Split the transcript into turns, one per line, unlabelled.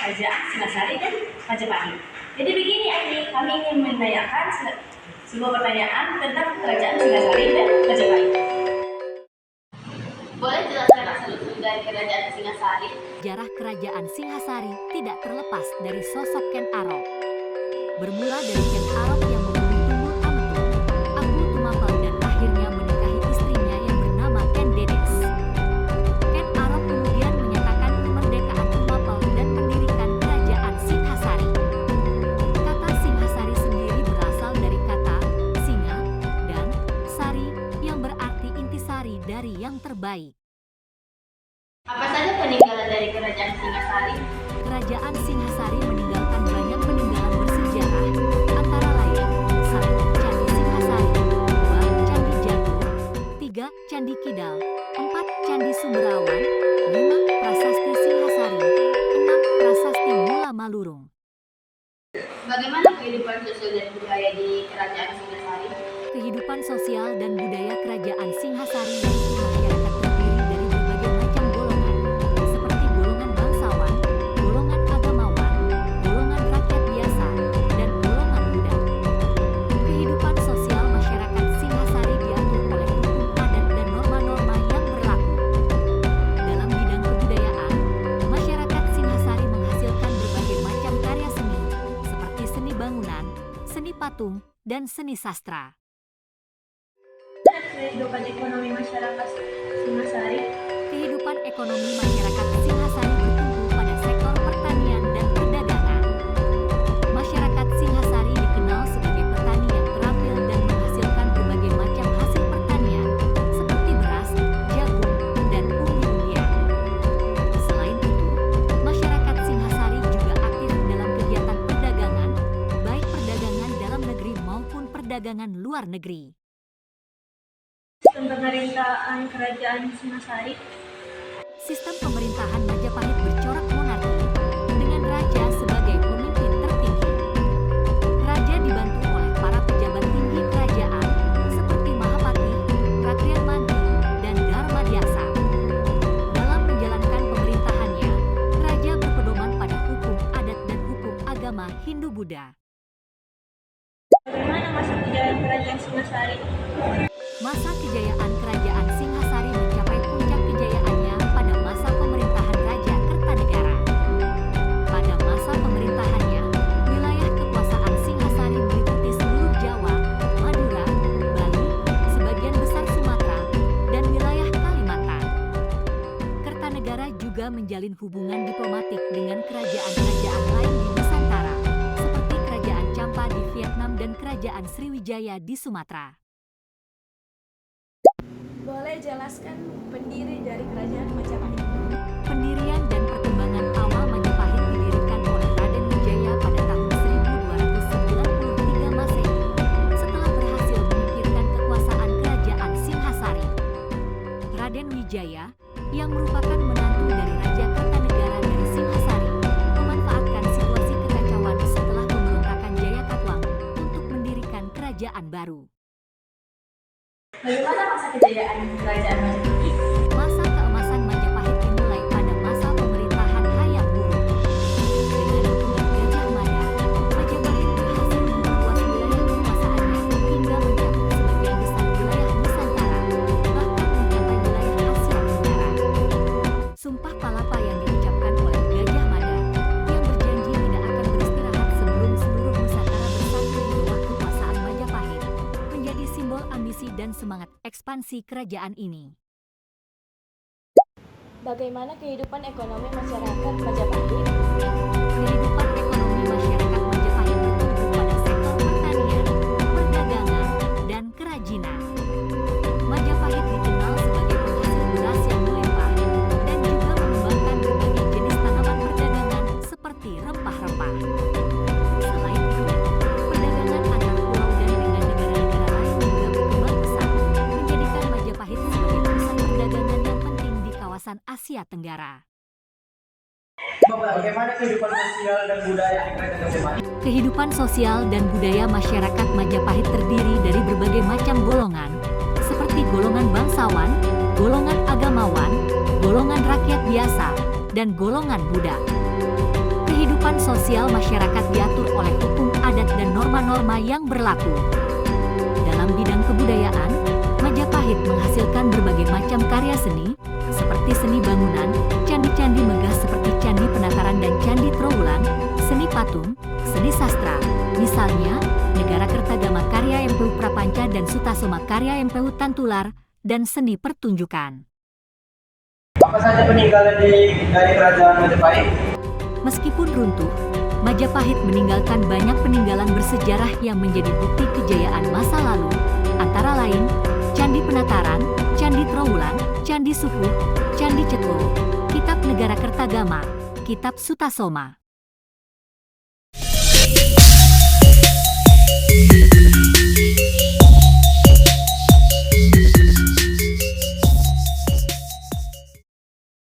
kerajaan Singasari dan Majapahit. Jadi begini Andi, kami ingin menanyakan sebuah pertanyaan tentang kerajaan Singasari dan Majapahit. Boleh jelaskan asal-usul dari kerajaan Singasari?
Sejarah kerajaan Singhasari tidak terlepas dari sosok Ken Arok. Bermula dari Ken Arok yang membunuh Tunggul Ametung, Aku Tumapel dan akhirnya menikahi istrinya yang bernama Ken Dedes. Ken Arok kemudian menyatakan kemerdekaan Tumapel dan mendirikan kerajaan Singhasari. Kata Singhasari sendiri berasal dari kata singa dan sari yang berarti intisari dari yang terbaik.
Apa saja peninggalan dari kerajaan Singasari?
Kerajaan Singhasari meninggalkan banyak peninggalan bersejarah, antara lain 1. Candi Singhasari, 2. Candi Jatuh, 3. Candi Kidal, 4. Candi Sumberawan, 5. Prasasti Singhasari, 6. Prasasti Mula Malurung.
Bagaimana kehidupan sosial dan budaya di kerajaan Singasari?
Kehidupan sosial dan budaya kerajaan Singhasari yaitu masyarakat terdiri dari berbagai macam golongan, seperti golongan bangsawan, golongan agamawan, golongan rakyat biasa, dan golongan budak. Kehidupan sosial masyarakat Singhasari diatur oleh hukum adat dan norma-norma yang berlaku. Dalam bidang kebudayaan, masyarakat Singhasari menghasilkan berbagai macam karya seni, seperti seni bangunan, seni patung, dan seni sastra.
Kehidupan ekonomi masyarakat Singasari.
Kehidupan ekonomi masyarakat Singhasari bertumbuh pada sektor pertanian dan perdagangan. Masyarakat Singhasari dikenal sebagai petani yang terampil dan menghasilkan berbagai macam hasil pertanian, seperti beras, jagung, dan umbi-umbian. Selain itu, masyarakat Singhasari juga aktif dalam kegiatan perdagangan, baik perdagangan dalam negeri maupun perdagangan luar negeri.
Sistem pemerintahan kerajaan Singasari.
Sistem pemerintahan Majapahit bercorak monarki dengan raja sebagai pemimpin tertinggi. Raja dibantu oleh para pejabat tinggi kerajaan seperti Mahapati, Ratriamani, dan Dharmadyasa. Dalam menjalankan pemerintahannya, raja berpedoman pada hukum adat dan hukum agama Hindu-Buddha.
Bagaimana masa kejayaan kerajaan Singasari?
Masa kejayaan kerajaan Singhasari mencapai puncak kejayaannya pada masa pemerintahan Raja Kertanegara. Pada masa pemerintahannya, wilayah kekuasaan Singhasari meliputi seluruh Jawa, Madura, Bali, sebagian besar Sumatera, dan wilayah Kalimantan. Kertanegara juga menjalin hubungan diplomatik dengan kerajaan-kerajaan lain di Nusantara, seperti Kerajaan Champa di Vietnam dan Kerajaan Sriwijaya di Sumatera.
Boleh jelaskan pendiri dari kerajaan Majapahit?
Pendirian dan perkembangan awal Majapahit didirikan oleh Raden Wijaya pada tahun 1293 Masehi setelah berhasil menyingkirkan kekuasaan kerajaan Singhasari. Raden Wijaya, yang merupakan menantu dari Raja Kertanegara dari Singhasari, memanfaatkan situasi kekacauan setelah pemberontakan Jayakatwang untuk mendirikan kerajaan baru.
Bagaimana masa kejayaan kerajaan Majapahit?
Masa keemasan Majapahit dimulai pada masa pemerintahan Hayam Wuruk. Dengan dukungan Gajah Mada, Majapahit berhasil memperluas wilayah kekuasaannya hingga mencakup sebagian besar wilayah Nusantara, bahkan mencapai wilayah Asia Tenggara. Sumpah Palapa yang diucapkan oleh Gajah Mada, yang berjanji tidak akan beristirahat sebelum seluruh Nusantara bersatu di bawah kekuasaan Majapahit, menjadi simbol ambisi dan semangat ekspansi kerajaan ini.
Bagaimana kehidupan ekonomi masyarakat Majapahit?
Kehidupan ekonomi masyarakat Majapahit bertumbuh pada sektor pertanian, perdagangan, dan kerajinan. Majapahit dikenal sebagai penghasil beras yang melimpah dan juga mengembangkan berbagai jenis tanaman perdagangan seperti rempah-rempah. Selain itu, perdagangan antar pulau dan dengan negara-negara lain juga berkembang pesat, menjadikan Majapahit sebagai pusat perdagangan yang penting di kawasan Asia Tenggara.
Bagaimana kehidupan sosial dan budaya di kerajaan Majapahit?
Kehidupan sosial dan budaya masyarakat Majapahit terdiri dari berbagai macam golongan, seperti golongan bangsawan, golongan agamawan, golongan rakyat biasa, dan golongan budak. Kehidupan sosial masyarakat diatur oleh hukum adat dan norma-norma yang berlaku. Dalam bidang kebudayaan, Majapahit menghasilkan berbagai macam karya seni, seperti seni bangunan, candi-candi megah seperti Candi Penataran dan Candi Trowulan, seni patung, seni sastra, misalnya Negara Kertagama karya MPU Prapanca dan Sutasoma karya MPU Tantular, dan seni pertunjukan.
Apa saja peninggalan dari kerajaan Majapahit?
Meskipun runtuh, Majapahit meninggalkan banyak peninggalan bersejarah yang menjadi bukti kejayaan masa lalu, antara lain Candi Penataran, Candi Trowulan, Candi Supuh, Candi Cetro, Kitab Negara Kertagama, Kitab Sutasoma.